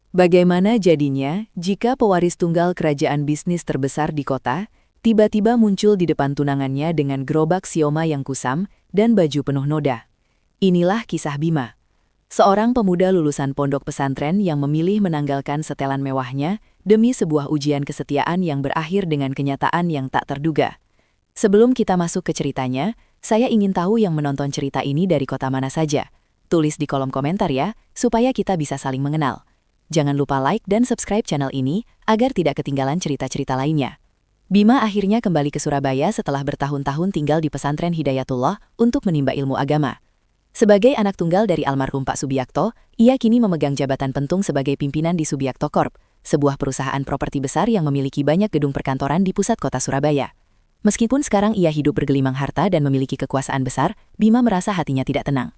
Bagaimana jadinya jika pewaris tunggal kerajaan bisnis terbesar di kota tiba-tiba muncul di depan tunangannya dengan gerobak sioma yang kusam dan baju penuh noda? Inilah kisah Bima, seorang pemuda lulusan pondok pesantren yang memilih menanggalkan setelan mewahnya demi sebuah ujian kesetiaan yang berakhir dengan kenyataan yang tak terduga. Sebelum kita masuk ke ceritanya, saya ingin tahu yang menonton cerita ini dari kota mana saja. Tulis di kolom komentar ya, supaya kita bisa saling mengenal. Jangan lupa like dan subscribe channel ini agar tidak ketinggalan cerita-cerita lainnya. Bima akhirnya kembali ke Surabaya setelah bertahun-tahun tinggal di pesantren Hidayatullah untuk menimba ilmu agama. Sebagai anak tunggal dari almarhum Pak Subiakto, ia kini memegang jabatan penting sebagai pimpinan di Subiakto Corp, sebuah perusahaan properti besar yang memiliki banyak gedung perkantoran di pusat kota Surabaya. Meskipun sekarang ia hidup bergelimang harta dan memiliki kekuasaan besar, Bima merasa hatinya tidak tenang.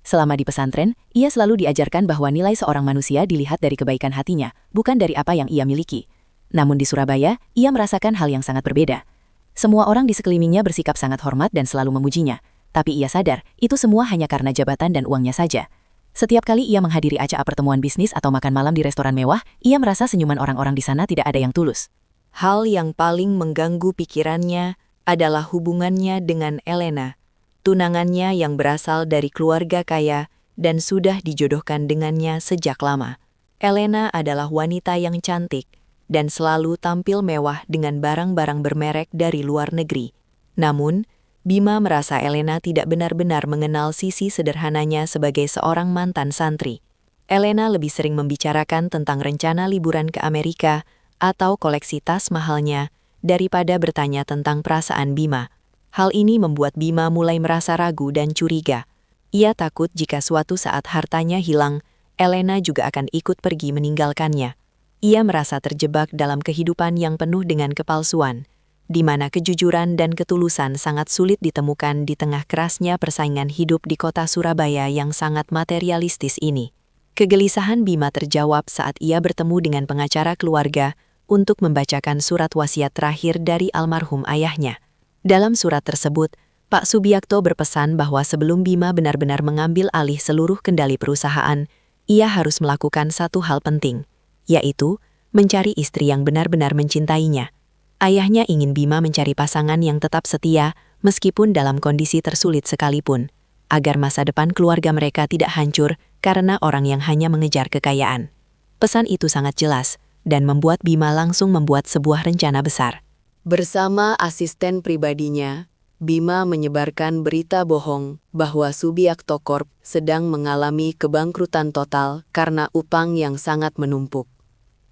Selama di pesantren, ia selalu diajarkan bahwa nilai seorang manusia dilihat dari kebaikan hatinya, bukan dari apa yang ia miliki. Namun di Surabaya, ia merasakan hal yang sangat berbeda. Semua orang di sekelilingnya bersikap sangat hormat dan selalu memujinya, tapi ia sadar itu semua hanya karena jabatan dan uangnya saja. Setiap kali ia menghadiri acara pertemuan bisnis atau makan malam di restoran mewah, ia merasa senyuman orang-orang di sana tidak ada yang tulus. Hal yang paling mengganggu pikirannya adalah hubungannya dengan Elena, tunangannya yang berasal dari keluarga kaya dan sudah dijodohkan dengannya sejak lama. Elena adalah wanita yang cantik dan selalu tampil mewah dengan barang-barang bermerek dari luar negeri. Namun, Bima merasa Elena tidak benar-benar mengenal sisi sederhananya sebagai seorang mantan santri. Elena lebih sering membicarakan tentang rencana liburan ke Amerika atau koleksi tas mahalnya daripada bertanya tentang perasaan Bima. Hal ini membuat Bima mulai merasa ragu dan curiga. Ia takut jika suatu saat hartanya hilang, Elena juga akan ikut pergi meninggalkannya. Ia merasa terjebak dalam kehidupan yang penuh dengan kepalsuan, di mana kejujuran dan ketulusan sangat sulit ditemukan di tengah kerasnya persaingan hidup di kota Surabaya yang sangat materialistis ini. Kegelisahan Bima terjawab saat ia bertemu dengan pengacara keluarga untuk membacakan surat wasiat terakhir dari almarhum ayahnya. Dalam surat tersebut, Pak Subiakto berpesan bahwa sebelum Bima benar-benar mengambil alih seluruh kendali perusahaan, ia harus melakukan satu hal penting, yaitu mencari istri yang benar-benar mencintainya. Ayahnya ingin Bima mencari pasangan yang tetap setia meskipun dalam kondisi tersulit sekalipun, agar masa depan keluarga mereka tidak hancur karena orang yang hanya mengejar kekayaan. Pesan itu sangat jelas dan membuat Bima langsung membuat sebuah rencana besar. Bersama asisten pribadinya, Bima menyebarkan berita bohong bahwa Subiakto Corp sedang mengalami kebangkrutan total karena utang yang sangat menumpuk.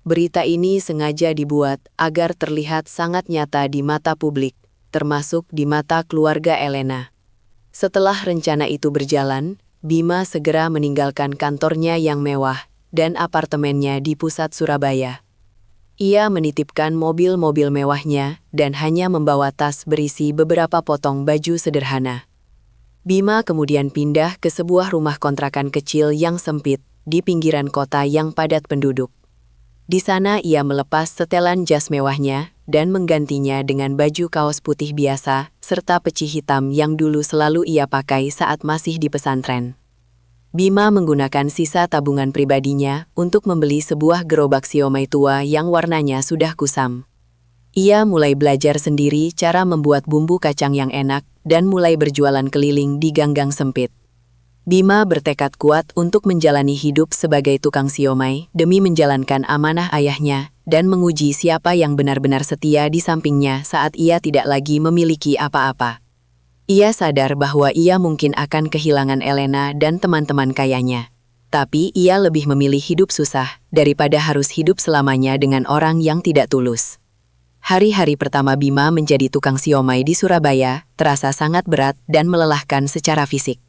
Berita ini sengaja dibuat agar terlihat sangat nyata di mata publik, termasuk di mata keluarga Elena. Setelah rencana itu berjalan, Bima segera meninggalkan kantornya yang mewah dan apartemennya di pusat Surabaya. Ia menitipkan mobil-mobil mewahnya dan hanya membawa tas berisi beberapa potong baju sederhana. Bima kemudian pindah ke sebuah rumah kontrakan kecil yang sempit di pinggiran kota yang padat penduduk. Di sana ia melepas setelan jas mewahnya dan menggantinya dengan baju kaos putih biasa serta peci hitam yang dulu selalu ia pakai saat masih di pesantren. Bima menggunakan sisa tabungan pribadinya untuk membeli sebuah gerobak siomay tua yang warnanya sudah kusam. Ia mulai belajar sendiri cara membuat bumbu kacang yang enak dan mulai berjualan keliling di gang-gang sempit. Bima bertekad kuat untuk menjalani hidup sebagai tukang siomay demi menjalankan amanah ayahnya dan menguji siapa yang benar-benar setia di sampingnya saat ia tidak lagi memiliki apa-apa. Ia sadar bahwa ia mungkin akan kehilangan Elena dan teman-teman kayanya. Tapi ia lebih memilih hidup susah daripada harus hidup selamanya dengan orang yang tidak tulus. Hari-hari pertama Bima menjadi tukang siomay di Surabaya terasa sangat berat dan melelahkan secara fisik.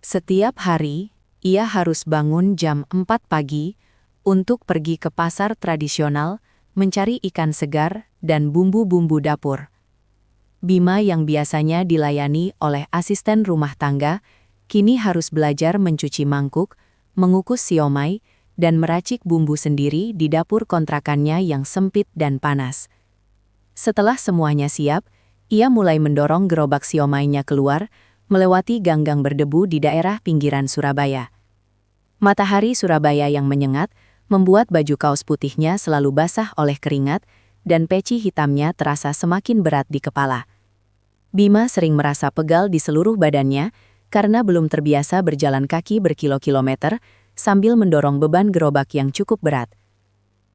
Setiap hari, ia harus bangun jam 4 pagi untuk pergi ke pasar tradisional, mencari ikan segar dan bumbu-bumbu dapur. Bima yang biasanya dilayani oleh asisten rumah tangga, kini harus belajar mencuci mangkuk, mengukus siomay, dan meracik bumbu sendiri di dapur kontrakannya yang sempit dan panas. Setelah semuanya siap, ia mulai mendorong gerobak siomaynya keluar, melewati gang-gang berdebu di daerah pinggiran Surabaya. Matahari Surabaya yang menyengat membuat baju kaos putihnya selalu basah oleh keringat dan peci hitamnya terasa semakin berat di kepala. Bima sering merasa pegal di seluruh badannya karena belum terbiasa berjalan kaki berkilo-kilometer sambil mendorong beban gerobak yang cukup berat.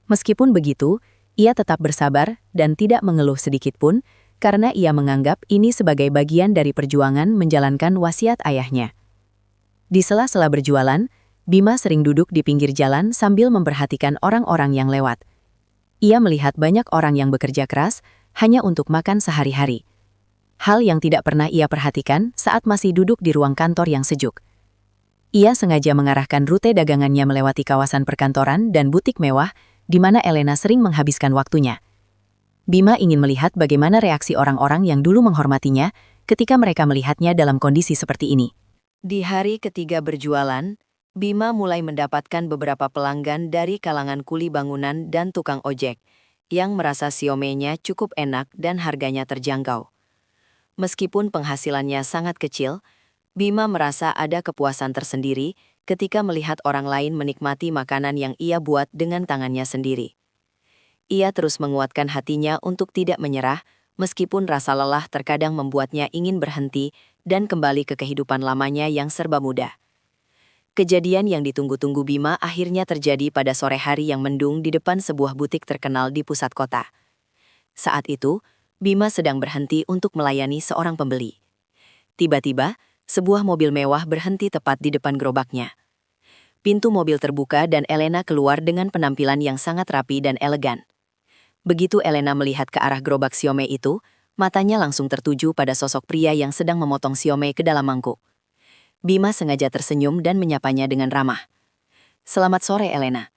Meskipun begitu, ia tetap bersabar dan tidak mengeluh sedikitpun karena ia menganggap ini sebagai bagian dari perjuangan menjalankan wasiat ayahnya. Di sela-sela berjualan, Bima sering duduk di pinggir jalan sambil memperhatikan orang-orang yang lewat. Ia melihat banyak orang yang bekerja keras hanya untuk makan sehari-hari. Hal yang tidak pernah ia perhatikan saat masih duduk di ruang kantor yang sejuk. Ia sengaja mengarahkan rute dagangannya melewati kawasan perkantoran dan butik mewah, di mana Elena sering menghabiskan waktunya. Bima ingin melihat bagaimana reaksi orang-orang yang dulu menghormatinya ketika mereka melihatnya dalam kondisi seperti ini. Di hari ketiga berjualan, Bima mulai mendapatkan beberapa pelanggan dari kalangan kuli bangunan dan tukang ojek, yang merasa siomenya cukup enak dan harganya terjangkau. Meskipun penghasilannya sangat kecil, Bima merasa ada kepuasan tersendiri ketika melihat orang lain menikmati makanan yang ia buat dengan tangannya sendiri. Ia terus menguatkan hatinya untuk tidak menyerah, meskipun rasa lelah terkadang membuatnya ingin berhenti dan kembali ke kehidupan lamanya yang serba mudah. Kejadian yang ditunggu-tunggu Bima akhirnya terjadi pada sore hari yang mendung di depan sebuah butik terkenal di pusat kota. Saat itu, Bima sedang berhenti untuk melayani seorang pembeli. Tiba-tiba, sebuah mobil mewah berhenti tepat di depan gerobaknya. Pintu mobil terbuka dan Elena keluar dengan penampilan yang sangat rapi dan elegan. Begitu Elena melihat ke arah gerobak siomay itu, matanya langsung tertuju pada sosok pria yang sedang memotong siomay ke dalam mangkuk. Bima sengaja tersenyum dan menyapanya dengan ramah. "Selamat sore, Elena."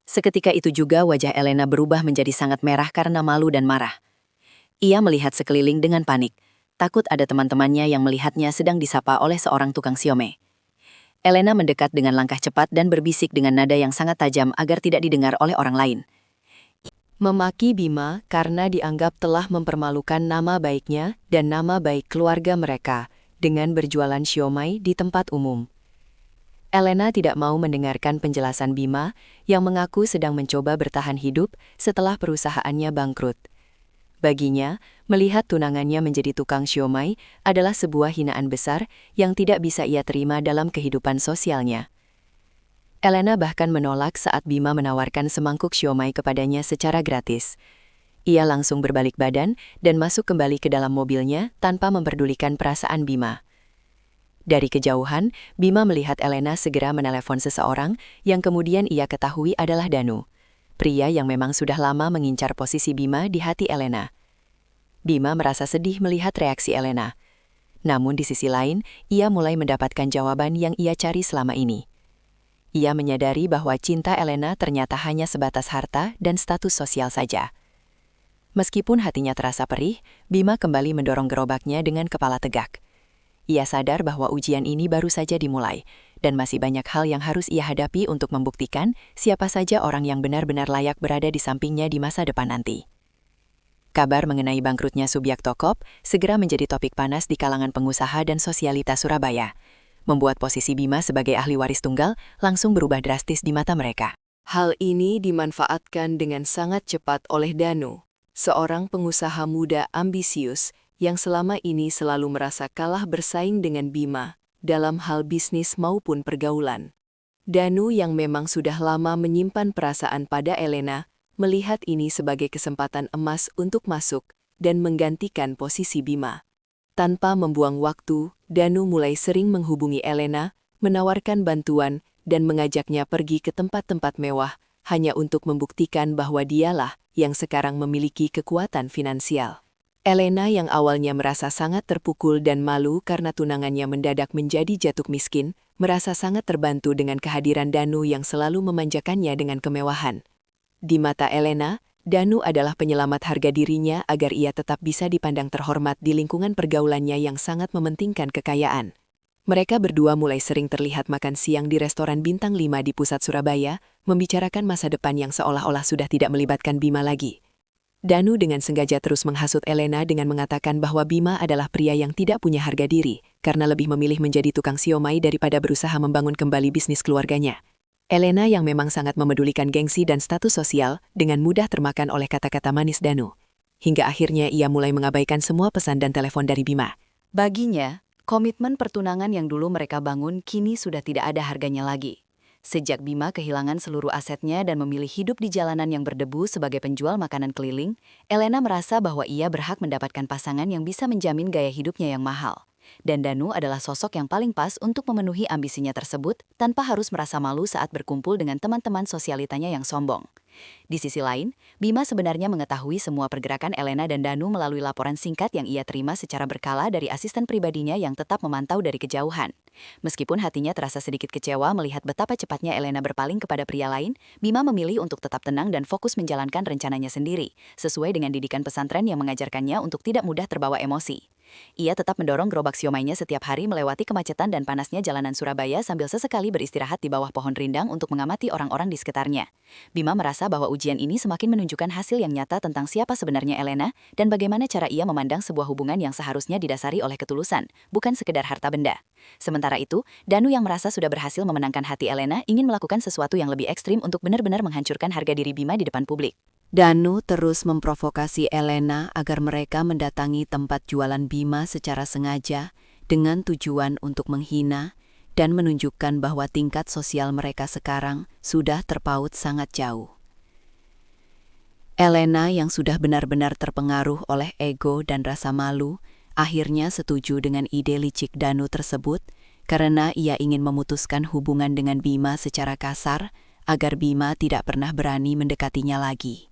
Seketika itu juga wajah Elena berubah menjadi sangat merah karena malu dan marah. Ia melihat sekeliling dengan panik, takut ada teman-temannya yang melihatnya sedang disapa oleh seorang tukang siomay. Elena mendekat dengan langkah cepat dan berbisik dengan nada yang sangat tajam agar tidak didengar oleh orang lain. Memaki Bima karena dianggap telah mempermalukan nama baiknya dan nama baik keluarga mereka dengan berjualan siomay di tempat umum. Elena tidak mau mendengarkan penjelasan Bima yang mengaku sedang mencoba bertahan hidup setelah perusahaannya bangkrut. Baginya, melihat tunangannya menjadi tukang siomay adalah sebuah hinaan besar yang tidak bisa ia terima dalam kehidupan sosialnya. Elena bahkan menolak saat Bima menawarkan semangkuk siomay kepadanya secara gratis. Ia langsung berbalik badan dan masuk kembali ke dalam mobilnya tanpa memperdulikan perasaan Bima. Dari kejauhan, Bima melihat Elena segera menelepon seseorang yang kemudian ia ketahui adalah Danu, pria yang memang sudah lama mengincar posisi Bima di hati Elena. Bima merasa sedih melihat reaksi Elena. Namun di sisi lain, ia mulai mendapatkan jawaban yang ia cari selama ini. Ia menyadari bahwa cinta Elena ternyata hanya sebatas harta dan status sosial saja. Meskipun hatinya terasa perih, Bima kembali mendorong gerobaknya dengan kepala tegak. Ia sadar bahwa ujian ini baru saja dimulai, dan masih banyak hal yang harus ia hadapi untuk membuktikan siapa saja orang yang benar-benar layak berada di sampingnya di masa depan nanti. Kabar mengenai bangkrutnya Subiakto Corp segera menjadi topik panas di kalangan pengusaha dan sosialitas Surabaya, membuat posisi Bima sebagai ahli waris tunggal langsung berubah drastis di mata mereka. Hal ini dimanfaatkan dengan sangat cepat oleh Danu, seorang pengusaha muda ambisius yang selama ini selalu merasa kalah bersaing dengan Bima dalam hal bisnis maupun pergaulan. Danu yang memang sudah lama menyimpan perasaan pada Elena, melihat ini sebagai kesempatan emas untuk masuk dan menggantikan posisi Bima. Tanpa membuang waktu, Danu mulai sering menghubungi Elena, menawarkan bantuan, dan mengajaknya pergi ke tempat-tempat mewah, hanya untuk membuktikan bahwa dialah yang sekarang memiliki kekuatan finansial. Elena yang awalnya merasa sangat terpukul dan malu karena tunangannya mendadak menjadi jatuh miskin, merasa sangat terbantu dengan kehadiran Danu yang selalu memanjakannya dengan kemewahan. Di mata Elena, Danu adalah penyelamat harga dirinya agar ia tetap bisa dipandang terhormat di lingkungan pergaulannya yang sangat mementingkan kekayaan. Mereka berdua mulai sering terlihat makan siang di restoran Bintang 5 di pusat Surabaya, membicarakan masa depan yang seolah-olah sudah tidak melibatkan Bima lagi. Danu dengan sengaja terus menghasut Elena dengan mengatakan bahwa Bima adalah pria yang tidak punya harga diri, karena lebih memilih menjadi tukang siomay daripada berusaha membangun kembali bisnis keluarganya. Elena yang memang sangat memedulikan gengsi dan status sosial dengan mudah termakan oleh kata-kata manis Danu. Hingga akhirnya ia mulai mengabaikan semua pesan dan telepon dari Bima. Baginya, komitmen pertunangan yang dulu mereka bangun kini sudah tidak ada harganya lagi. Sejak Bima kehilangan seluruh asetnya dan memilih hidup di jalanan yang berdebu sebagai penjual makanan keliling, Elena merasa bahwa ia berhak mendapatkan pasangan yang bisa menjamin gaya hidupnya yang mahal. Dan Danu adalah sosok yang paling pas untuk memenuhi ambisinya tersebut tanpa harus merasa malu saat berkumpul dengan teman-teman sosialitanya yang sombong. Di sisi lain, Bima sebenarnya mengetahui semua pergerakan Elena dan Danu melalui laporan singkat yang ia terima secara berkala dari asisten pribadinya yang tetap memantau dari kejauhan. Meskipun hatinya terasa sedikit kecewa melihat betapa cepatnya Elena berpaling kepada pria lain, Bima memilih untuk tetap tenang dan fokus menjalankan rencananya sendiri, sesuai dengan didikan pesantren yang mengajarkannya untuk tidak mudah terbawa emosi. Ia tetap mendorong gerobak siomainya setiap hari melewati kemacetan dan panasnya jalanan Surabaya sambil sesekali beristirahat di bawah pohon rindang untuk mengamati orang-orang di sekitarnya. Bima merasa bahwa ujian ini semakin menunjukkan hasil yang nyata tentang siapa sebenarnya Elena dan bagaimana cara ia memandang sebuah hubungan yang seharusnya didasari oleh ketulusan, bukan sekedar harta benda. Sementara itu, Danu yang merasa sudah berhasil memenangkan hati Elena ingin melakukan sesuatu yang lebih ekstrim untuk benar-benar menghancurkan harga diri Bima di depan publik. Danu terus memprovokasi Elena agar mereka mendatangi tempat jualan Bima secara sengaja dengan tujuan untuk menghina dan menunjukkan bahwa tingkat sosial mereka sekarang sudah terpaut sangat jauh. Elena yang sudah benar-benar terpengaruh oleh ego dan rasa malu, akhirnya setuju dengan ide licik Danu tersebut karena ia ingin memutuskan hubungan dengan Bima secara kasar agar Bima tidak pernah berani mendekatinya lagi.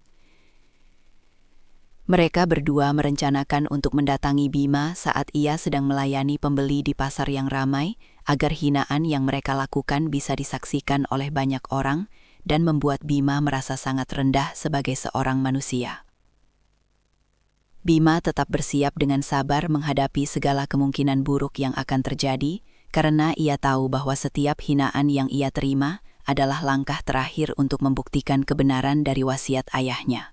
Mereka berdua merencanakan untuk mendatangi Bima saat ia sedang melayani pembeli di pasar yang ramai agar hinaan yang mereka lakukan bisa disaksikan oleh banyak orang dan membuat Bima merasa sangat rendah sebagai seorang manusia. Bima tetap bersiap dengan sabar menghadapi segala kemungkinan buruk yang akan terjadi karena ia tahu bahwa setiap hinaan yang ia terima adalah langkah terakhir untuk membuktikan kebenaran dari wasiat ayahnya.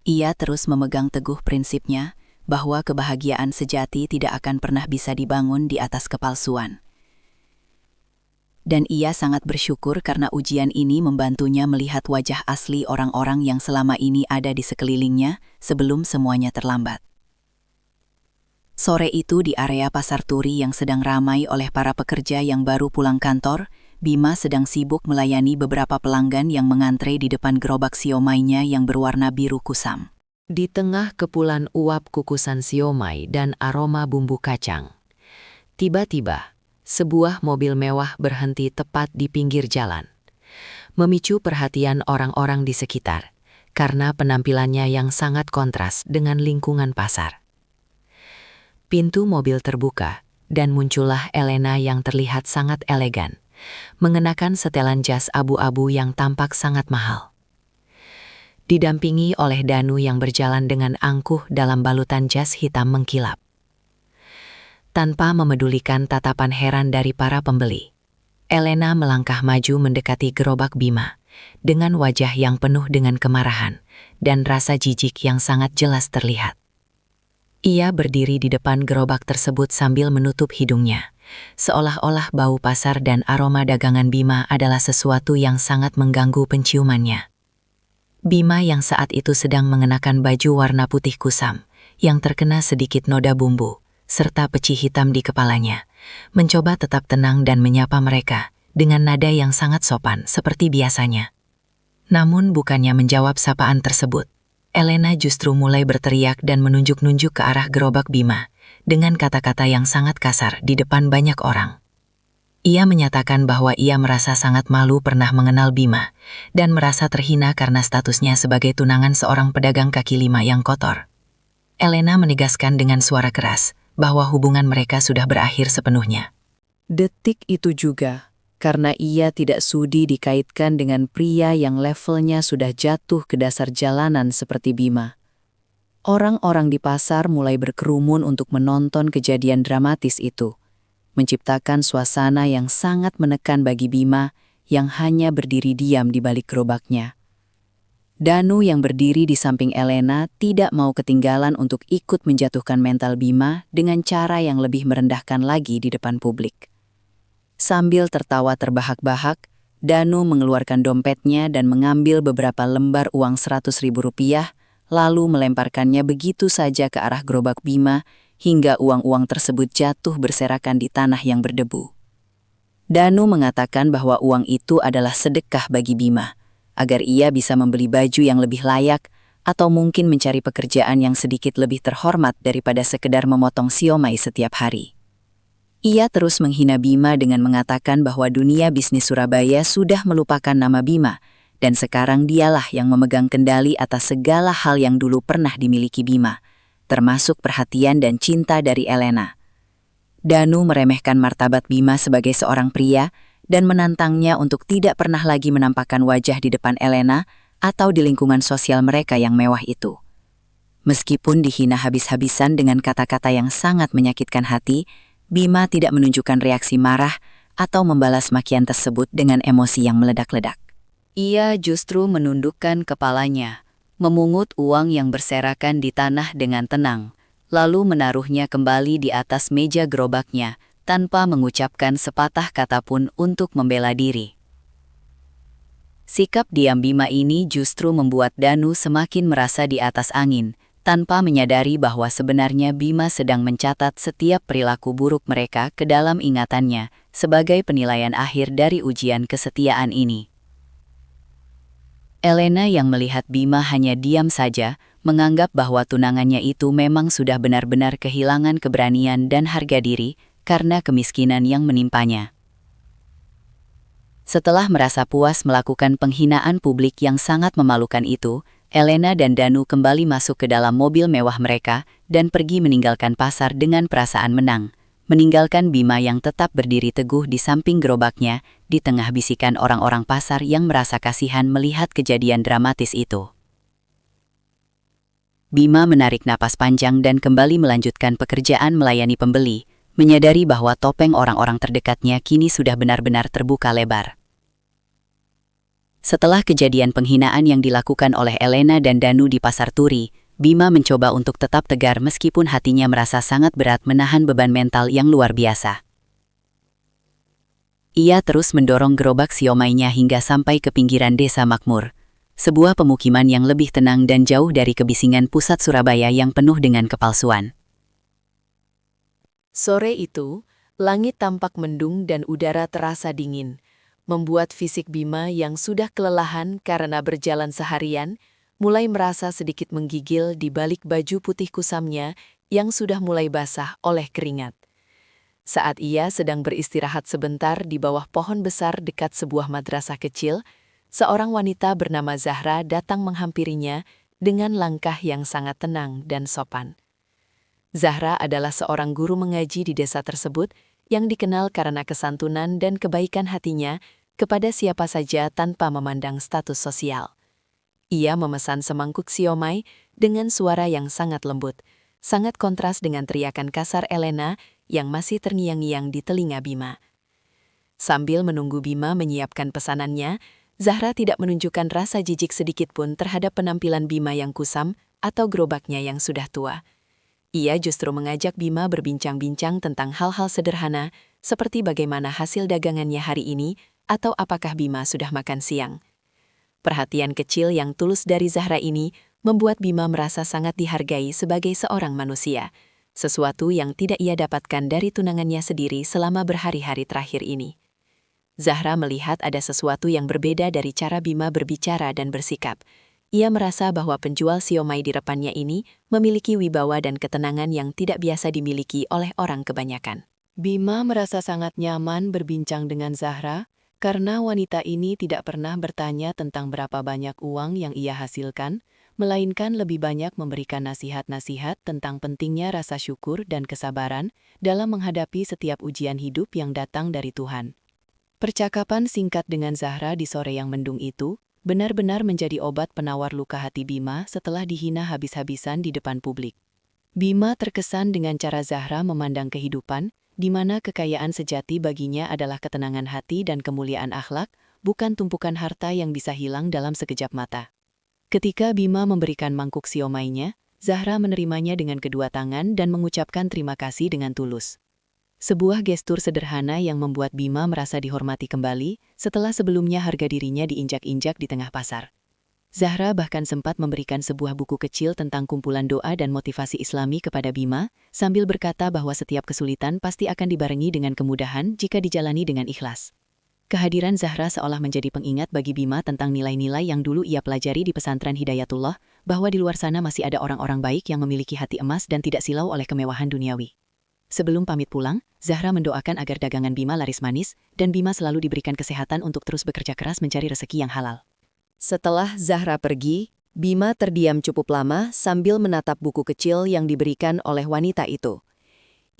Ia terus memegang teguh prinsipnya bahwa kebahagiaan sejati tidak akan pernah bisa dibangun di atas kepalsuan. Dan ia sangat bersyukur karena ujian ini membantunya melihat wajah asli orang-orang yang selama ini ada di sekelilingnya sebelum semuanya terlambat. Sore itu di area Pasar Turi yang sedang ramai oleh para pekerja yang baru pulang kantor, Bima sedang sibuk melayani beberapa pelanggan yang mengantre di depan gerobak siomainya yang berwarna biru kusam. Di tengah kepulan uap kukusan siomai dan aroma bumbu kacang, tiba-tiba sebuah mobil mewah berhenti tepat di pinggir jalan, memicu perhatian orang-orang di sekitar karena penampilannya yang sangat kontras dengan lingkungan pasar. Pintu mobil terbuka dan muncullah Elena yang terlihat sangat elegan, mengenakan setelan jas abu-abu yang tampak sangat mahal. Didampingi oleh Danu yang berjalan dengan angkuh dalam balutan jas hitam mengkilap. Tanpa memedulikan tatapan heran dari para pembeli, Elena melangkah maju mendekati gerobak Bima dengan wajah yang penuh dengan kemarahan dan rasa jijik yang sangat jelas terlihat. Ia berdiri di depan gerobak tersebut sambil menutup hidungnya, seolah-olah bau pasar dan aroma dagangan Bima adalah sesuatu yang sangat mengganggu penciumannya. Bima yang saat itu sedang mengenakan baju warna putih kusam, yang terkena sedikit noda bumbu, serta peci hitam di kepalanya, mencoba tetap tenang dan menyapa mereka dengan nada yang sangat sopan seperti biasanya. Namun bukannya menjawab sapaan tersebut, Elena justru mulai berteriak dan menunjuk-nunjuk ke arah gerobak Bima dengan kata-kata yang sangat kasar di depan banyak orang. Ia menyatakan bahwa ia merasa sangat malu pernah mengenal Bima dan merasa terhina karena statusnya sebagai tunangan seorang pedagang kaki lima yang kotor. Elena menegaskan dengan suara keras bahwa hubungan mereka sudah berakhir sepenuhnya. Detik itu juga, karena ia tidak sudi dikaitkan dengan pria yang levelnya sudah jatuh ke dasar jalanan seperti Bima. Orang-orang di pasar mulai berkerumun untuk menonton kejadian dramatis itu, menciptakan suasana yang sangat menekan bagi Bima yang hanya berdiri diam di balik gerobaknya. Danu yang berdiri di samping Elena tidak mau ketinggalan untuk ikut menjatuhkan mental Bima dengan cara yang lebih merendahkan lagi di depan publik. Sambil tertawa terbahak-bahak, Danu mengeluarkan dompetnya dan mengambil beberapa lembar uang Rp100.000, lalu melemparkannya begitu saja ke arah gerobak Bima hingga uang-uang tersebut jatuh berserakan di tanah yang berdebu. Danu mengatakan bahwa uang itu adalah sedekah bagi Bima, agar ia bisa membeli baju yang lebih layak atau mungkin mencari pekerjaan yang sedikit lebih terhormat daripada sekedar memotong siomay setiap hari. Ia terus menghina Bima dengan mengatakan bahwa dunia bisnis Surabaya sudah melupakan nama Bima, dan sekarang dialah yang memegang kendali atas segala hal yang dulu pernah dimiliki Bima, termasuk perhatian dan cinta dari Elena. Danu meremehkan martabat Bima sebagai seorang pria dan menantangnya untuk tidak pernah lagi menampakkan wajah di depan Elena atau di lingkungan sosial mereka yang mewah itu. Meskipun dihina habis-habisan dengan kata-kata yang sangat menyakitkan hati, Bima tidak menunjukkan reaksi marah atau membalas makian tersebut dengan emosi yang meledak-ledak. Ia justru menundukkan kepalanya, memungut uang yang berserakan di tanah dengan tenang, lalu menaruhnya kembali di atas meja gerobaknya tanpa mengucapkan sepatah kata pun untuk membela diri. Sikap diam Bima ini justru membuat Danu semakin merasa di atas angin, tanpa menyadari bahwa sebenarnya Bima sedang mencatat setiap perilaku buruk mereka ke dalam ingatannya sebagai penilaian akhir dari ujian kesetiaan ini. Elena yang melihat Bima hanya diam saja, menganggap bahwa tunangannya itu memang sudah benar-benar kehilangan keberanian dan harga diri karena kemiskinan yang menimpanya. Setelah merasa puas melakukan penghinaan publik yang sangat memalukan itu, Elena dan Danu kembali masuk ke dalam mobil mewah mereka dan pergi meninggalkan pasar dengan perasaan menang, meninggalkan Bima yang tetap berdiri teguh di samping gerobaknya di tengah bisikan orang-orang pasar yang merasa kasihan melihat kejadian dramatis itu. Bima menarik napas panjang dan kembali melanjutkan pekerjaan melayani pembeli, menyadari bahwa topeng orang-orang terdekatnya kini sudah benar-benar terbuka lebar. Setelah kejadian penghinaan yang dilakukan oleh Elena dan Danu di Pasar Turi, Bima mencoba untuk tetap tegar meskipun hatinya merasa sangat berat menahan beban mental yang luar biasa. Ia terus mendorong gerobak siomaynya hingga sampai ke pinggiran desa makmur, sebuah pemukiman yang lebih tenang dan jauh dari kebisingan pusat Surabaya yang penuh dengan kepalsuan. Sore itu, langit tampak mendung dan udara terasa dingin, membuat fisik Bima yang sudah kelelahan karena berjalan seharian, mulai merasa sedikit menggigil di balik baju putih kusamnya yang sudah mulai basah oleh keringat. Saat ia sedang beristirahat sebentar di bawah pohon besar dekat sebuah madrasah kecil, seorang wanita bernama Zahra datang menghampirinya dengan langkah yang sangat tenang dan sopan. Zahra adalah seorang guru mengaji di desa tersebut yang dikenal karena kesantunan dan kebaikan hatinya kepada siapa saja tanpa memandang status sosial. Ia memesan semangkuk siomay dengan suara yang sangat lembut, sangat kontras dengan teriakan kasar Elena yang masih terngiang-ngiang di telinga Bima. Sambil menunggu Bima menyiapkan pesanannya, Zahra tidak menunjukkan rasa jijik sedikit pun terhadap penampilan Bima yang kusam atau gerobaknya yang sudah tua. Ia justru mengajak Bima berbincang-bincang tentang hal-hal sederhana seperti bagaimana hasil dagangannya hari ini atau apakah Bima sudah makan siang. Perhatian kecil yang tulus dari Zahra ini membuat Bima merasa sangat dihargai sebagai seorang manusia, sesuatu yang tidak ia dapatkan dari tunangannya sendiri selama berhari-hari terakhir ini. Zahra melihat ada sesuatu yang berbeda dari cara Bima berbicara dan bersikap. Ia merasa bahwa penjual siomay di depannya ini memiliki wibawa dan ketenangan yang tidak biasa dimiliki oleh orang kebanyakan. Bima merasa sangat nyaman berbincang dengan Zahra, karena wanita ini tidak pernah bertanya tentang berapa banyak uang yang ia hasilkan, melainkan lebih banyak memberikan nasihat-nasihat tentang pentingnya rasa syukur dan kesabaran dalam menghadapi setiap ujian hidup yang datang dari Tuhan. Percakapan singkat dengan Zahra di sore yang mendung itu benar-benar menjadi obat penawar luka hati Bima setelah dihina habis-habisan di depan publik. Bima terkesan dengan cara Zahra memandang kehidupan, di mana kekayaan sejati baginya adalah ketenangan hati dan kemuliaan akhlak, bukan tumpukan harta yang bisa hilang dalam sekejap mata. Ketika Bima memberikan mangkuk siomaynya, Zahra menerimanya dengan kedua tangan dan mengucapkan terima kasih dengan tulus. Sebuah gestur sederhana yang membuat Bima merasa dihormati kembali setelah sebelumnya harga dirinya diinjak-injak di tengah pasar. Zahra bahkan sempat memberikan sebuah buku kecil tentang kumpulan doa dan motivasi Islami kepada Bima, sambil berkata bahwa setiap kesulitan pasti akan dibarengi dengan kemudahan jika dijalani dengan ikhlas. Kehadiran Zahra seolah menjadi pengingat bagi Bima tentang nilai-nilai yang dulu ia pelajari di pesantren Hidayatullah, bahwa di luar sana masih ada orang-orang baik yang memiliki hati emas dan tidak silau oleh kemewahan duniawi. Sebelum pamit pulang, Zahra mendoakan agar dagangan Bima laris manis, dan Bima selalu diberikan kesehatan untuk terus bekerja keras mencari rezeki yang halal. Setelah Zahra pergi, Bima terdiam cukup lama sambil menatap buku kecil yang diberikan oleh wanita itu.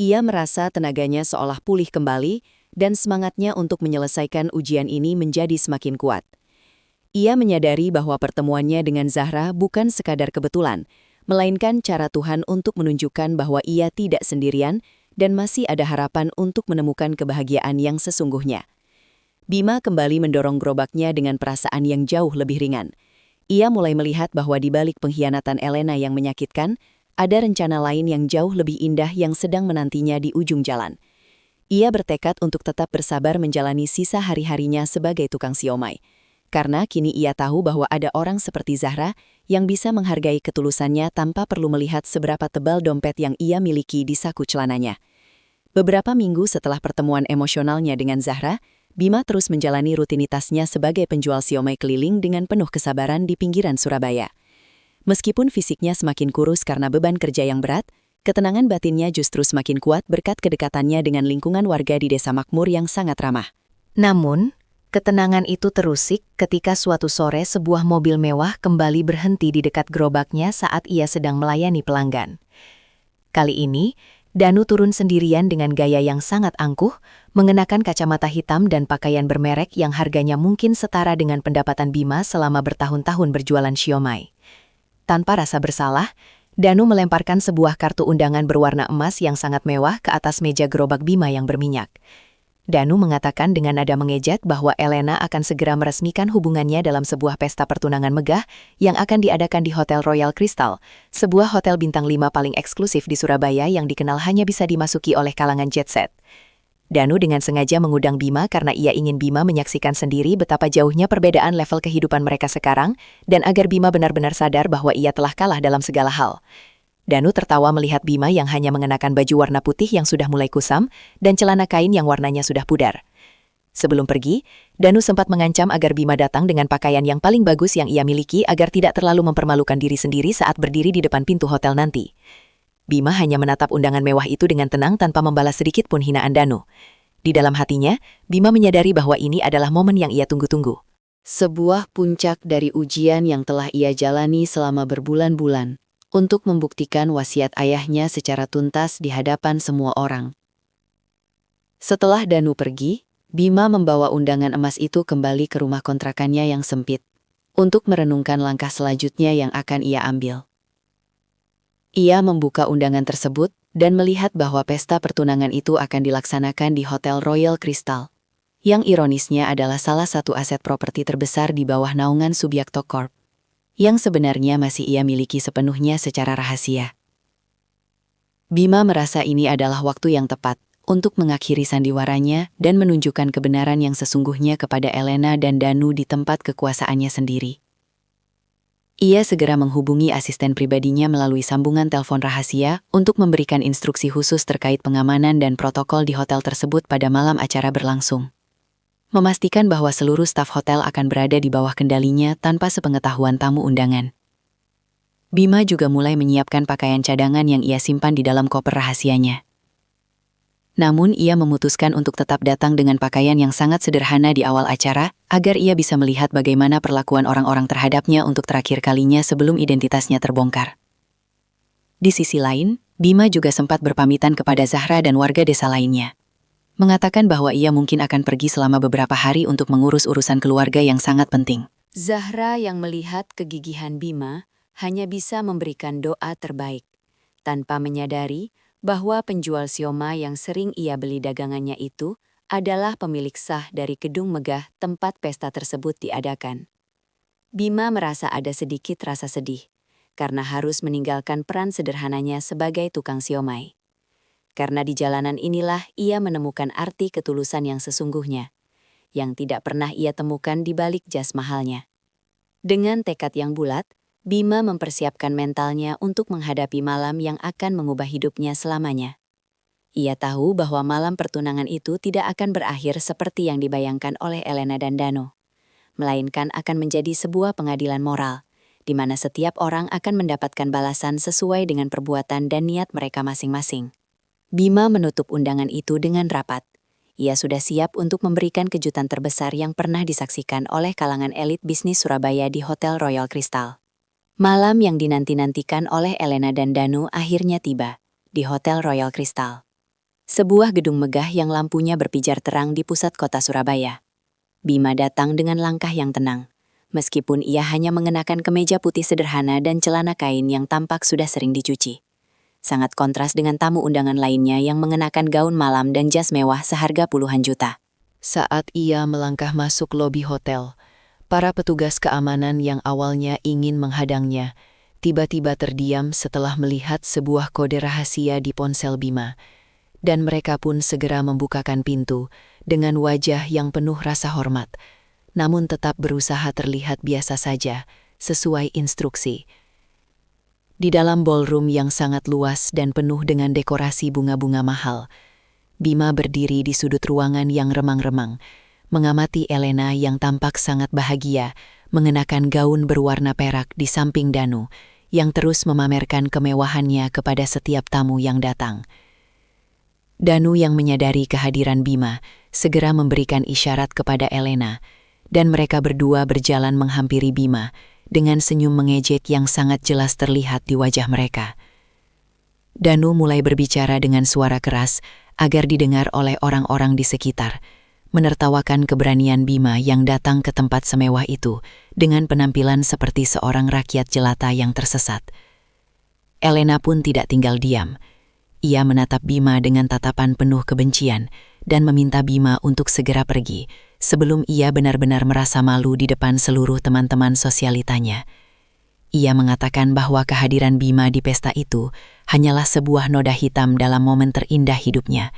Ia merasa tenaganya seolah pulih kembali dan semangatnya untuk menyelesaikan ujian ini menjadi semakin kuat. Ia menyadari bahwa pertemuannya dengan Zahra bukan sekadar kebetulan, melainkan cara Tuhan untuk menunjukkan bahwa ia tidak sendirian dan masih ada harapan untuk menemukan kebahagiaan yang sesungguhnya. Bima kembali mendorong gerobaknya dengan perasaan yang jauh lebih ringan. Ia mulai melihat bahwa di balik pengkhianatan Elena yang menyakitkan, ada rencana lain yang jauh lebih indah yang sedang menantinya di ujung jalan. Ia bertekad untuk tetap bersabar menjalani sisa hari-harinya sebagai tukang siomay. Karena kini ia tahu bahwa ada orang seperti Zahra yang bisa menghargai ketulusannya tanpa perlu melihat seberapa tebal dompet yang ia miliki di saku celananya. Beberapa minggu setelah pertemuan emosionalnya dengan Zahra, Bima terus menjalani rutinitasnya sebagai penjual siomay keliling dengan penuh kesabaran di pinggiran Surabaya. Meskipun fisiknya semakin kurus karena beban kerja yang berat, ketenangan batinnya justru semakin kuat berkat kedekatannya dengan lingkungan warga di desa makmur yang sangat ramah. Namun, ketenangan itu terusik ketika suatu sore sebuah mobil mewah kembali berhenti di dekat gerobaknya saat ia sedang melayani pelanggan. Kali ini, Danu turun sendirian dengan gaya yang sangat angkuh, mengenakan kacamata hitam dan pakaian bermerek yang harganya mungkin setara dengan pendapatan Bima selama bertahun-tahun berjualan siomay. Tanpa rasa bersalah, Danu melemparkan sebuah kartu undangan berwarna emas yang sangat mewah ke atas meja gerobak Bima yang berminyak. Danu mengatakan dengan nada mengejek bahwa Elena akan segera meresmikan hubungannya dalam sebuah pesta pertunangan megah yang akan diadakan di Hotel Royal Crystal, sebuah hotel bintang 5 paling eksklusif di Surabaya yang dikenal hanya bisa dimasuki oleh kalangan jet set. Danu dengan sengaja mengundang Bima karena ia ingin Bima menyaksikan sendiri betapa jauhnya perbedaan level kehidupan mereka sekarang dan agar Bima benar-benar sadar bahwa ia telah kalah dalam segala hal. Danu tertawa melihat Bima yang hanya mengenakan baju warna putih yang sudah mulai kusam dan celana kain yang warnanya sudah pudar. Sebelum pergi, Danu sempat mengancam agar Bima datang dengan pakaian yang paling bagus yang ia miliki agar tidak terlalu mempermalukan diri sendiri saat berdiri di depan pintu hotel nanti. Bima hanya menatap undangan mewah itu dengan tenang tanpa membalas sedikit pun hinaan Danu. Di dalam hatinya, Bima menyadari bahwa ini adalah momen yang ia tunggu-tunggu. Sebuah puncak dari ujian yang telah ia jalani selama berbulan-bulan, untuk membuktikan wasiat ayahnya secara tuntas di hadapan semua orang. Setelah Danu pergi, Bima membawa undangan emas itu kembali ke rumah kontrakannya yang sempit, untuk merenungkan langkah selanjutnya yang akan ia ambil. Ia membuka undangan tersebut dan melihat bahwa pesta pertunangan itu akan dilaksanakan di Hotel Royal Crystal, yang ironisnya adalah salah satu aset properti terbesar di bawah naungan Subiakto Corp, yang sebenarnya masih ia miliki sepenuhnya secara rahasia. Bima merasa ini adalah waktu yang tepat untuk mengakhiri sandiwaranya dan menunjukkan kebenaran yang sesungguhnya kepada Elena dan Danu di tempat kekuasaannya sendiri. Ia segera menghubungi asisten pribadinya melalui sambungan telepon rahasia untuk memberikan instruksi khusus terkait pengamanan dan protokol di hotel tersebut pada malam acara berlangsung. Memastikan bahwa seluruh staf hotel akan berada di bawah kendalinya tanpa sepengetahuan tamu undangan. Bima juga mulai menyiapkan pakaian cadangan yang ia simpan di dalam koper rahasianya. Namun ia memutuskan untuk tetap datang dengan pakaian yang sangat sederhana di awal acara, agar ia bisa melihat bagaimana perlakuan orang-orang terhadapnya untuk terakhir kalinya sebelum identitasnya terbongkar. Di sisi lain, Bima juga sempat berpamitan kepada Zahra dan warga desa lainnya, mengatakan bahwa ia mungkin akan pergi selama beberapa hari untuk mengurus urusan keluarga yang sangat penting. Zahra yang melihat kegigihan Bima hanya bisa memberikan doa terbaik, tanpa menyadari bahwa penjual siomay yang sering ia beli dagangannya itu adalah pemilik sah dari gedung megah tempat pesta tersebut diadakan. Bima merasa ada sedikit rasa sedih, karena harus meninggalkan peran sederhananya sebagai tukang siomay. karena di jalanan inilah ia menemukan arti ketulusan yang sesungguhnya, yang tidak pernah ia temukan di balik jas mahalnya. Dengan tekad yang bulat, Bima mempersiapkan mentalnya untuk menghadapi malam yang akan mengubah hidupnya selamanya. Ia tahu bahwa malam pertunangan itu tidak akan berakhir seperti yang dibayangkan oleh Elena dan Danu, melainkan akan menjadi sebuah pengadilan moral, di mana setiap orang akan mendapatkan balasan sesuai dengan perbuatan dan niat mereka masing-masing. Bima menutup undangan itu dengan rapat. Ia sudah siap untuk memberikan kejutan terbesar yang pernah disaksikan oleh kalangan elit bisnis Surabaya di Hotel Royal Crystal. Malam yang dinanti-nantikan oleh Elena dan Danu akhirnya tiba di Hotel Royal Crystal. Sebuah gedung megah yang lampunya berpijar terang di pusat kota Surabaya. Bima datang dengan langkah yang tenang, meskipun ia hanya mengenakan kemeja putih sederhana dan celana kain yang tampak sudah sering dicuci. Sangat kontras dengan tamu undangan lainnya yang mengenakan gaun malam dan jas mewah seharga puluhan juta. Saat ia melangkah masuk lobi hotel, para petugas keamanan yang awalnya ingin menghadangnya, tiba-tiba terdiam setelah melihat sebuah kode rahasia di ponsel Bima, dan mereka pun segera membukakan pintu dengan wajah yang penuh rasa hormat, namun tetap berusaha terlihat biasa saja, sesuai instruksi. Di dalam ballroom yang sangat luas dan penuh dengan dekorasi bunga-bunga mahal, Bima berdiri di sudut ruangan yang remang-remang, mengamati Elena yang tampak sangat bahagia, mengenakan gaun berwarna perak di samping Danu, yang terus memamerkan kemewahannya kepada setiap tamu yang datang. Danu yang menyadari kehadiran Bima, segera memberikan isyarat kepada Elena, dan mereka berdua berjalan menghampiri Bima, dengan senyum mengejek yang sangat jelas terlihat di wajah mereka. Danu mulai berbicara dengan suara keras agar didengar oleh orang-orang di sekitar, menertawakan keberanian Bima yang datang ke tempat semewah itu dengan penampilan seperti seorang rakyat jelata yang tersesat. Elena pun tidak tinggal diam. Ia menatap Bima dengan tatapan penuh kebencian dan meminta Bima untuk segera pergi, sebelum ia benar-benar merasa malu di depan seluruh teman-teman sosialitanya. Ia mengatakan bahwa kehadiran Bima di pesta itu hanyalah sebuah noda hitam dalam momen terindah hidupnya,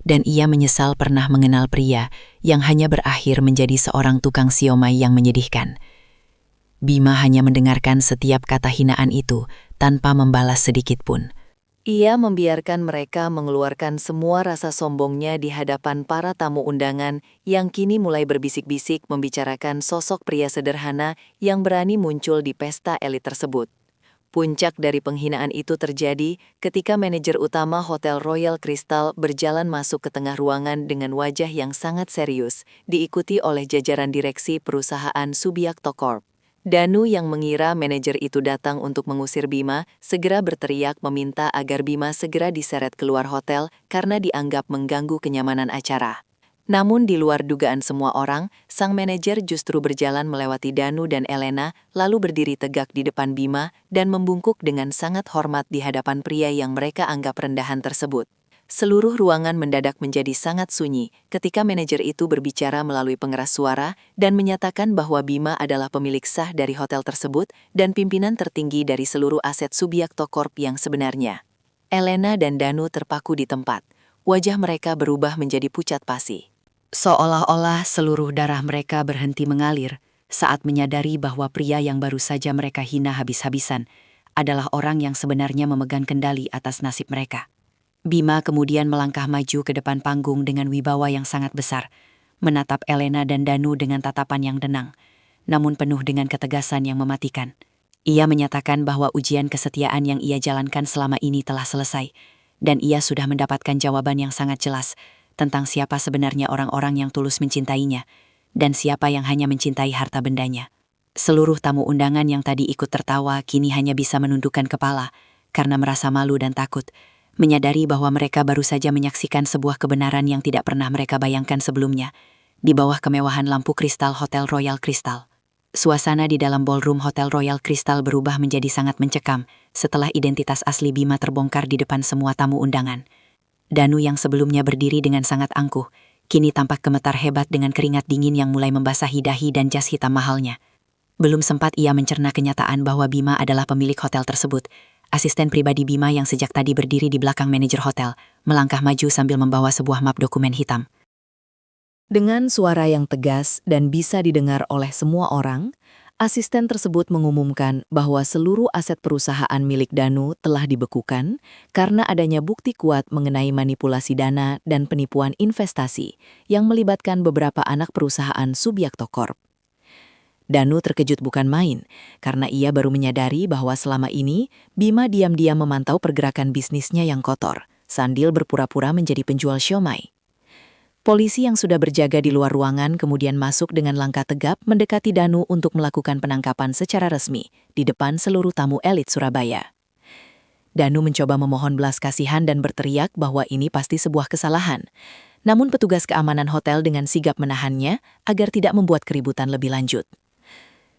dan ia menyesal pernah mengenal pria yang hanya berakhir menjadi seorang tukang siomay yang menyedihkan. Bima hanya mendengarkan setiap kata hinaan itu tanpa membalas sedikit pun. Ia membiarkan mereka mengeluarkan semua rasa sombongnya di hadapan para tamu undangan yang kini mulai berbisik-bisik membicarakan sosok pria sederhana yang berani muncul di pesta elit tersebut. Puncak dari penghinaan itu terjadi ketika manajer utama Hotel Royal Crystal berjalan masuk ke tengah ruangan dengan wajah yang sangat serius, diikuti oleh jajaran direksi perusahaan Subiakto Corp. Danu yang mengira manajer itu datang untuk mengusir Bima, segera berteriak meminta agar Bima segera diseret keluar hotel karena dianggap mengganggu kenyamanan acara. Namun di luar dugaan semua orang, sang manajer justru berjalan melewati Danu dan Elena, lalu berdiri tegak di depan Bima dan membungkuk dengan sangat hormat di hadapan pria yang mereka anggap rendahan tersebut. Seluruh ruangan mendadak menjadi sangat sunyi ketika manajer itu berbicara melalui pengeras suara dan menyatakan bahwa Bima adalah pemilik sah dari hotel tersebut dan pimpinan tertinggi dari seluruh aset Subiakto Corp yang sebenarnya. Elena dan Danu terpaku di tempat. Wajah mereka berubah menjadi pucat pasi. Seolah-olah seluruh darah mereka berhenti mengalir saat menyadari bahwa pria yang baru saja mereka hina habis-habisan adalah orang yang sebenarnya memegang kendali atas nasib mereka. Bima kemudian melangkah maju ke depan panggung dengan wibawa yang sangat besar, menatap Elena dan Danu dengan tatapan yang tenang, namun penuh dengan ketegasan yang mematikan. Ia menyatakan bahwa ujian kesetiaan yang ia jalankan selama ini telah selesai, dan ia sudah mendapatkan jawaban yang sangat jelas tentang siapa sebenarnya orang-orang yang tulus mencintainya, dan siapa yang hanya mencintai harta bendanya. Seluruh tamu undangan yang tadi ikut tertawa kini hanya bisa menundukkan kepala karena merasa malu dan takut, menyadari bahwa mereka baru saja menyaksikan sebuah kebenaran yang tidak pernah mereka bayangkan sebelumnya, di bawah kemewahan lampu kristal Hotel Royal Crystal. Suasana di dalam ballroom Hotel Royal Crystal berubah menjadi sangat mencekam setelah identitas asli Bima terbongkar di depan semua tamu undangan. Danu yang sebelumnya berdiri dengan sangat angkuh, kini tampak gemetar hebat dengan keringat dingin yang mulai membasahi dahi dan jas hitam mahalnya. Belum sempat ia mencerna kenyataan bahwa Bima adalah pemilik hotel tersebut, Asisten pribadi Bima yang sejak tadi berdiri di belakang manajer hotel, melangkah maju sambil membawa sebuah map dokumen hitam. Dengan suara yang tegas dan bisa didengar oleh semua orang, asisten tersebut mengumumkan bahwa seluruh aset perusahaan milik Danu telah dibekukan karena adanya bukti kuat mengenai manipulasi dana dan penipuan investasi yang melibatkan beberapa anak perusahaan Subiakto Corp. Danu terkejut bukan main, karena ia baru menyadari bahwa selama ini Bima diam-diam memantau pergerakan bisnisnya yang kotor, sambil berpura-pura menjadi penjual siomay. Polisi yang sudah berjaga di luar ruangan kemudian masuk dengan langkah tegap mendekati Danu untuk melakukan penangkapan secara resmi di depan seluruh tamu elit Surabaya. Danu mencoba memohon belas kasihan dan berteriak bahwa ini pasti sebuah kesalahan. Namun petugas keamanan hotel dengan sigap menahannya agar tidak membuat keributan lebih lanjut.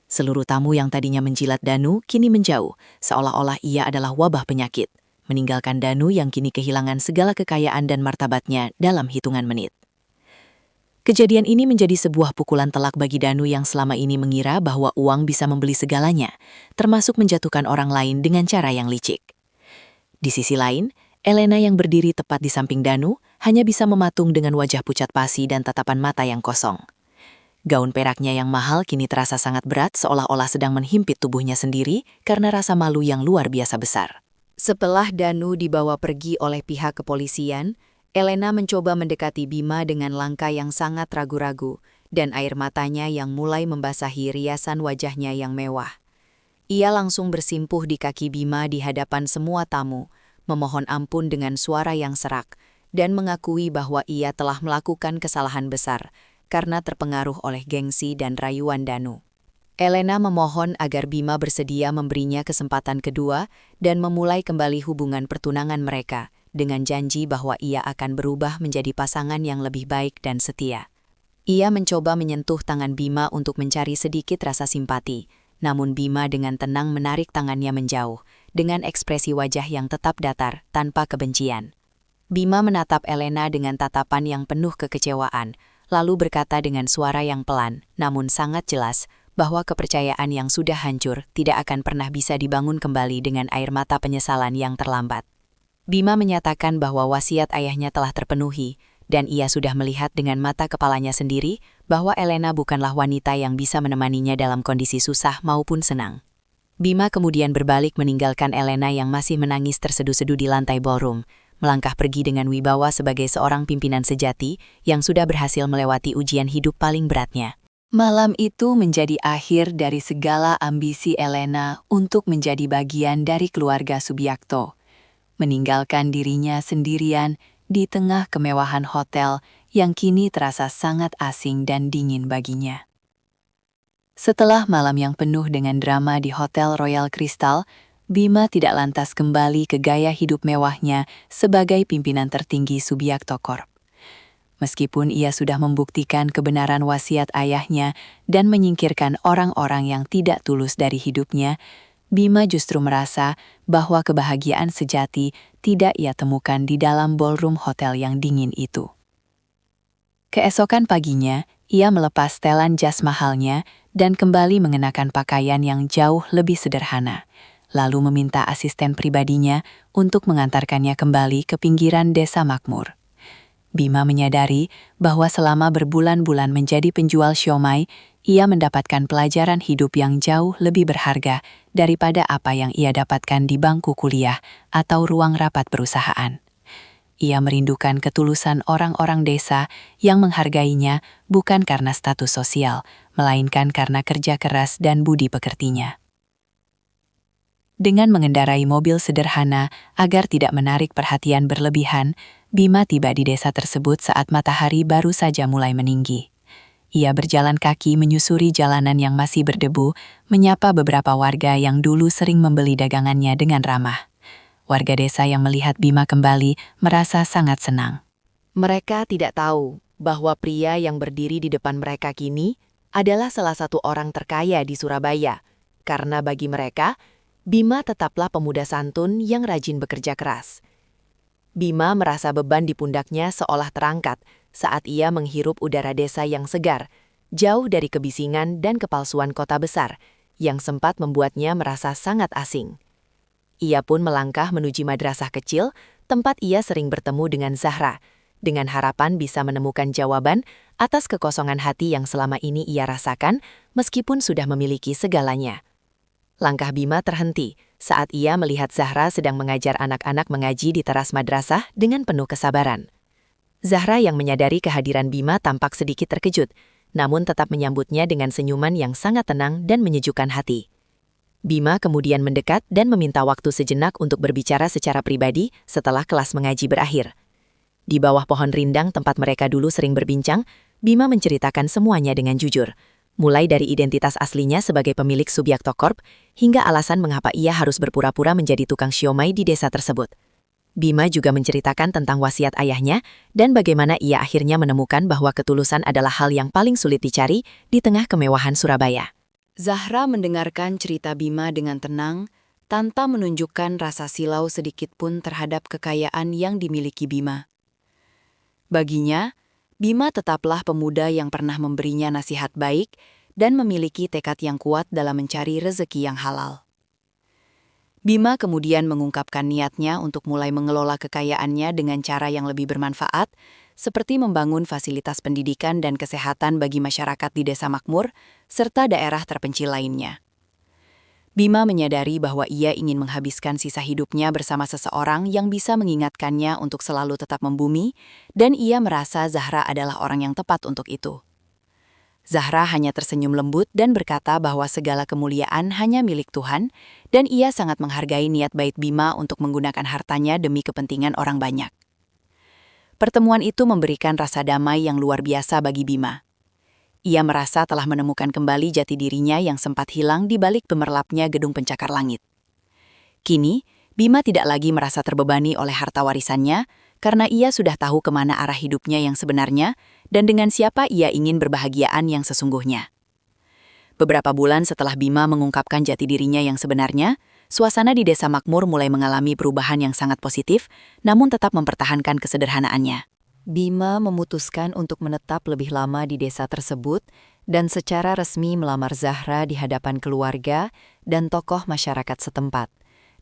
Seluruh tamu yang tadinya menjilat Danu kini menjauh, seolah-olah ia adalah wabah penyakit, meninggalkan Danu yang kini kehilangan segala kekayaan dan martabatnya dalam hitungan menit. Kejadian ini menjadi sebuah pukulan telak bagi Danu yang selama ini mengira bahwa uang bisa membeli segalanya, termasuk menjatuhkan orang lain dengan cara yang licik. Di sisi lain, Elena yang berdiri tepat di samping Danu hanya bisa mematung dengan wajah pucat pasi dan tatapan mata yang kosong. Gaun peraknya yang mahal kini terasa sangat berat seolah-olah sedang menghimpit tubuhnya sendiri karena rasa malu yang luar biasa besar. Setelah Danu dibawa pergi oleh pihak kepolisian, Elena mencoba mendekati Bima dengan langkah yang sangat ragu-ragu dan air matanya yang mulai membasahi riasan wajahnya yang mewah. Ia langsung bersimpuh di kaki Bima di hadapan semua tamu, memohon ampun dengan suara yang serak, dan mengakui bahwa ia telah melakukan kesalahan besar karena terpengaruh oleh gengsi dan rayuan Danu. Elena memohon agar Bima bersedia memberinya kesempatan kedua dan memulai kembali hubungan pertunangan mereka dengan janji bahwa ia akan berubah menjadi pasangan yang lebih baik dan setia. Ia mencoba menyentuh tangan Bima untuk mencari sedikit rasa simpati, namun Bima dengan tenang menarik tangannya menjauh, dengan ekspresi wajah yang tetap datar tanpa kebencian. Bima menatap Elena dengan tatapan yang penuh kekecewaan, lalu berkata dengan suara yang pelan, namun sangat jelas, bahwa kepercayaan yang sudah hancur tidak akan pernah bisa dibangun kembali dengan air mata penyesalan yang terlambat. Bima menyatakan bahwa wasiat ayahnya telah terpenuhi, dan ia sudah melihat dengan mata kepalanya sendiri bahwa Elena bukanlah wanita yang bisa menemaninya dalam kondisi susah maupun senang. Bima kemudian berbalik meninggalkan Elena yang masih menangis terseduh-seduh di lantai ballroom, melangkah pergi dengan wibawa sebagai seorang pimpinan sejati yang sudah berhasil melewati ujian hidup paling beratnya. Malam itu menjadi akhir dari segala ambisi Elena untuk menjadi bagian dari keluarga Subiakto, meninggalkan dirinya sendirian di tengah kemewahan hotel yang kini terasa sangat asing dan dingin baginya. Setelah malam yang penuh dengan drama di Hotel Royal Crystal, Bima tidak lantas kembali ke gaya hidup mewahnya sebagai pimpinan tertinggi Subiakto Corp. Meskipun ia sudah membuktikan kebenaran wasiat ayahnya dan menyingkirkan orang-orang yang tidak tulus dari hidupnya, Bima justru merasa bahwa kebahagiaan sejati tidak ia temukan di dalam ballroom hotel yang dingin itu. Keesokan paginya, ia melepas setelan jas mahalnya dan kembali mengenakan pakaian yang jauh lebih sederhana, lalu meminta asisten pribadinya untuk mengantarkannya kembali ke pinggiran desa makmur. Bima menyadari bahwa selama berbulan-bulan menjadi penjual siomay, ia mendapatkan pelajaran hidup yang jauh lebih berharga daripada apa yang ia dapatkan di bangku kuliah atau ruang rapat perusahaan. Ia merindukan ketulusan orang-orang desa yang menghargainya bukan karena status sosial, melainkan karena kerja keras dan budi pekertinya. Dengan mengendarai mobil sederhana agar tidak menarik perhatian berlebihan, Bima tiba di desa tersebut saat matahari baru saja mulai meninggi. Ia berjalan kaki menyusuri jalanan yang masih berdebu, menyapa beberapa warga yang dulu sering membeli dagangannya dengan ramah. Warga desa yang melihat Bima kembali merasa sangat senang. Mereka tidak tahu bahwa pria yang berdiri di depan mereka kini adalah salah satu orang terkaya di Surabaya, karena bagi mereka, Bima tetaplah pemuda santun yang rajin bekerja keras. Bima merasa beban di pundaknya seolah terangkat saat ia menghirup udara desa yang segar, jauh dari kebisingan dan kepalsuan kota besar, yang sempat membuatnya merasa sangat asing. Ia pun melangkah menuju madrasah kecil, tempat ia sering bertemu dengan Zahra, dengan harapan bisa menemukan jawaban atas kekosongan hati yang selama ini ia rasakan, meskipun sudah memiliki segalanya. Langkah Bima terhenti saat ia melihat Zahra sedang mengajar anak-anak mengaji di teras madrasah dengan penuh kesabaran. Zahra yang menyadari kehadiran Bima tampak sedikit terkejut, namun tetap menyambutnya dengan senyuman yang sangat tenang dan menyejukkan hati. Bima kemudian mendekat dan meminta waktu sejenak untuk berbicara secara pribadi setelah kelas mengaji berakhir. Di bawah pohon rindang tempat mereka dulu sering berbincang, Bima menceritakan semuanya dengan jujur, mulai dari identitas aslinya sebagai pemilik Subiakto Corp hingga alasan mengapa ia harus berpura-pura menjadi tukang siomay di desa tersebut. Bima juga menceritakan tentang wasiat ayahnya dan bagaimana ia akhirnya menemukan bahwa ketulusan adalah hal yang paling sulit dicari di tengah kemewahan Surabaya. Zahra mendengarkan cerita Bima dengan tenang, tanpa menunjukkan rasa silau sedikit pun terhadap kekayaan yang dimiliki Bima. Baginya, Bima tetaplah pemuda yang pernah memberinya nasihat baik dan memiliki tekad yang kuat dalam mencari rezeki yang halal. Bima kemudian mengungkapkan niatnya untuk mulai mengelola kekayaannya dengan cara yang lebih bermanfaat, seperti membangun fasilitas pendidikan dan kesehatan bagi masyarakat di desa makmur, serta daerah terpencil lainnya. Bima menyadari bahwa ia ingin menghabiskan sisa hidupnya bersama seseorang yang bisa mengingatkannya untuk selalu tetap membumi, dan ia merasa Zahra adalah orang yang tepat untuk itu. Zahra hanya tersenyum lembut dan berkata bahwa segala kemuliaan hanya milik Tuhan, dan ia sangat menghargai niat baik Bima untuk menggunakan hartanya demi kepentingan orang banyak. Pertemuan itu memberikan rasa damai yang luar biasa bagi Bima. Ia merasa telah menemukan kembali jati dirinya yang sempat hilang di balik gemerlapnya gedung pencakar langit. Kini, Bima tidak lagi merasa terbebani oleh harta warisannya, karena ia sudah tahu kemana arah hidupnya yang sebenarnya dan dengan siapa ia ingin berbahagiaan yang sesungguhnya. Beberapa bulan setelah Bima mengungkapkan jati dirinya yang sebenarnya, suasana di desa makmur mulai mengalami perubahan yang sangat positif, namun tetap mempertahankan kesederhanaannya. Bima memutuskan untuk menetap lebih lama di desa tersebut dan secara resmi melamar Zahra di hadapan keluarga dan tokoh masyarakat setempat,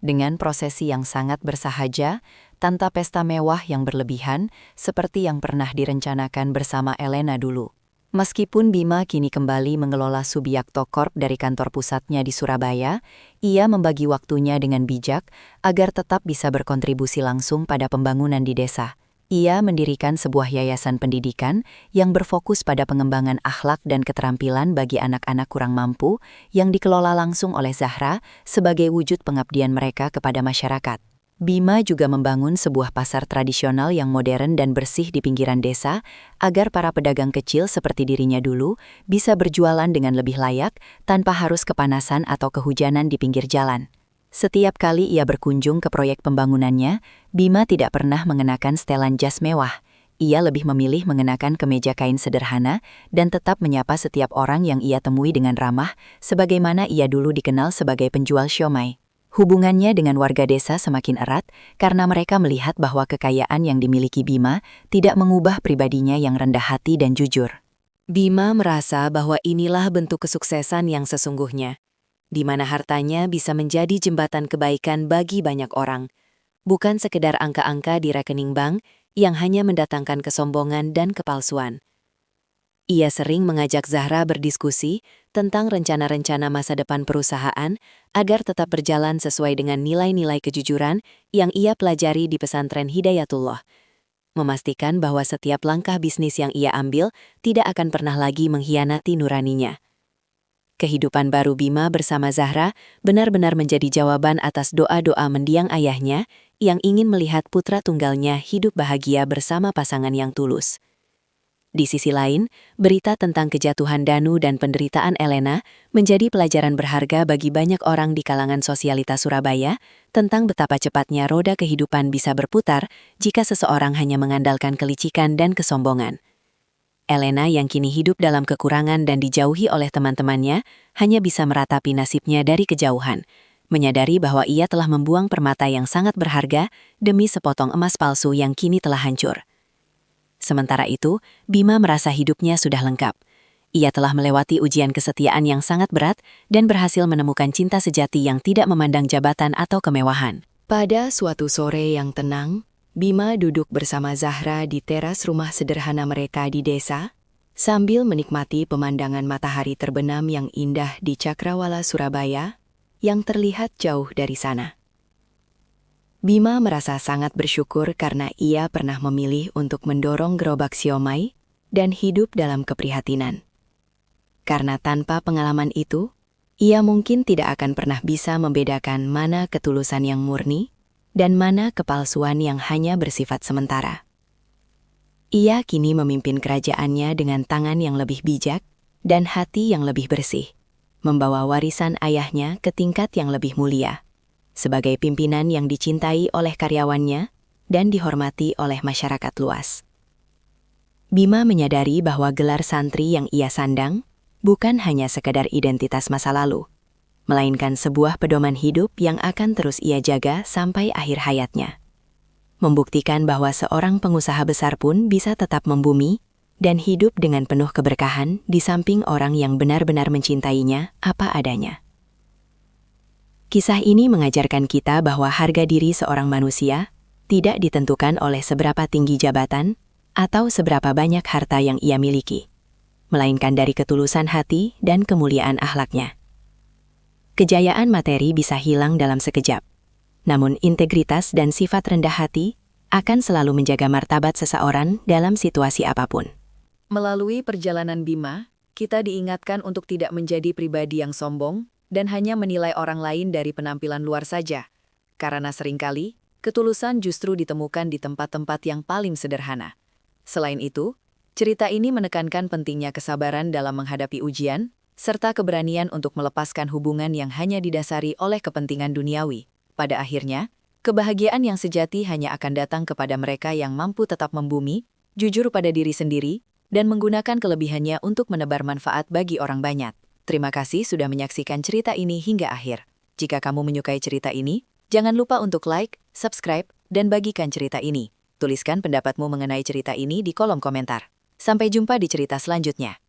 dengan prosesi yang sangat bersahaja, tanpa pesta mewah yang berlebihan seperti yang pernah direncanakan bersama Elena dulu. Meskipun Bima kini kembali mengelola Subiakto Corp dari kantor pusatnya di Surabaya, ia membagi waktunya dengan bijak agar tetap bisa berkontribusi langsung pada pembangunan di desa. Ia mendirikan sebuah yayasan pendidikan yang berfokus pada pengembangan akhlak dan keterampilan bagi anak-anak kurang mampu yang dikelola langsung oleh Zahra sebagai wujud pengabdian mereka kepada masyarakat. Bima juga membangun sebuah pasar tradisional yang modern dan bersih di pinggiran desa agar para pedagang kecil seperti dirinya dulu bisa berjualan dengan lebih layak tanpa harus kepanasan atau kehujanan di pinggir jalan. Setiap kali ia berkunjung ke proyek pembangunannya, Bima tidak pernah mengenakan setelan jas mewah. Ia lebih memilih mengenakan kemeja kain sederhana dan tetap menyapa setiap orang yang ia temui dengan ramah, sebagaimana ia dulu dikenal sebagai penjual siomay. Hubungannya dengan warga desa semakin erat karena mereka melihat bahwa kekayaan yang dimiliki Bima tidak mengubah pribadinya yang rendah hati dan jujur. Bima merasa bahwa inilah bentuk kesuksesan yang sesungguhnya, di mana hartanya bisa menjadi jembatan kebaikan bagi banyak orang, bukan sekedar angka-angka di rekening bank yang hanya mendatangkan kesombongan dan kepalsuan. Ia sering mengajak Zahra berdiskusi tentang rencana-rencana masa depan perusahaan agar tetap berjalan sesuai dengan nilai-nilai kejujuran yang ia pelajari di pesantren Hidayatullah, memastikan bahwa setiap langkah bisnis yang ia ambil tidak akan pernah lagi mengkhianati nuraninya. Kehidupan baru Bima bersama Zahra benar-benar menjadi jawaban atas doa-doa mendiang ayahnya yang ingin melihat putra tunggalnya hidup bahagia bersama pasangan yang tulus. Di sisi lain, berita tentang kejatuhan Danu dan penderitaan Elena menjadi pelajaran berharga bagi banyak orang di kalangan sosialitas Surabaya tentang betapa cepatnya roda kehidupan bisa berputar jika seseorang hanya mengandalkan kelicikan dan kesombongan. Elena yang kini hidup dalam kekurangan dan dijauhi oleh teman-temannya hanya bisa meratapi nasibnya dari kejauhan, menyadari bahwa ia telah membuang permata yang sangat berharga demi sepotong emas palsu yang kini telah hancur. Sementara itu, Bima merasa hidupnya sudah lengkap. Ia telah melewati ujian kesetiaan yang sangat berat dan berhasil menemukan cinta sejati yang tidak memandang jabatan atau kemewahan. Pada suatu sore yang tenang, Bima duduk bersama Zahra di teras rumah sederhana mereka di desa, sambil menikmati pemandangan matahari terbenam yang indah di Cakrawala, Surabaya, yang terlihat jauh dari sana. Bima merasa sangat bersyukur karena ia pernah memilih untuk mendorong gerobak siomay dan hidup dalam keprihatinan. Karena tanpa pengalaman itu, ia mungkin tidak akan pernah bisa membedakan mana ketulusan yang murni dan mana kepalsuan yang hanya bersifat sementara. Ia kini memimpin kerajaannya dengan tangan yang lebih bijak dan hati yang lebih bersih, membawa warisan ayahnya ke tingkat yang lebih mulia, sebagai pimpinan yang dicintai oleh karyawannya dan dihormati oleh masyarakat luas. Bima menyadari bahwa gelar santri yang ia sandang bukan hanya sekadar identitas masa lalu, melainkan sebuah pedoman hidup yang akan terus ia jaga sampai akhir hayatnya. Membuktikan bahwa seorang pengusaha besar pun bisa tetap membumi dan hidup dengan penuh keberkahan di samping orang yang benar-benar mencintainya apa adanya. Kisah ini mengajarkan kita bahwa harga diri seorang manusia tidak ditentukan oleh seberapa tinggi jabatan atau seberapa banyak harta yang ia miliki, melainkan dari ketulusan hati dan kemuliaan akhlaknya. Kejayaan materi bisa hilang dalam sekejap, namun integritas dan sifat rendah hati akan selalu menjaga martabat seseorang dalam situasi apapun. Melalui perjalanan Bima, kita diingatkan untuk tidak menjadi pribadi yang sombong dan hanya menilai orang lain dari penampilan luar saja, karena seringkali ketulusan justru ditemukan di tempat-tempat yang paling sederhana. Selain itu, cerita ini menekankan pentingnya kesabaran dalam menghadapi ujian, serta keberanian untuk melepaskan hubungan yang hanya didasari oleh kepentingan duniawi. Pada akhirnya, kebahagiaan yang sejati hanya akan datang kepada mereka yang mampu tetap membumi, jujur pada diri sendiri, dan menggunakan kelebihannya untuk menebar manfaat bagi orang banyak. Terima kasih sudah menyaksikan cerita ini hingga akhir. Jika kamu menyukai cerita ini, jangan lupa untuk like, subscribe, dan bagikan cerita ini. Tuliskan pendapatmu mengenai cerita ini di kolom komentar. Sampai jumpa di cerita selanjutnya.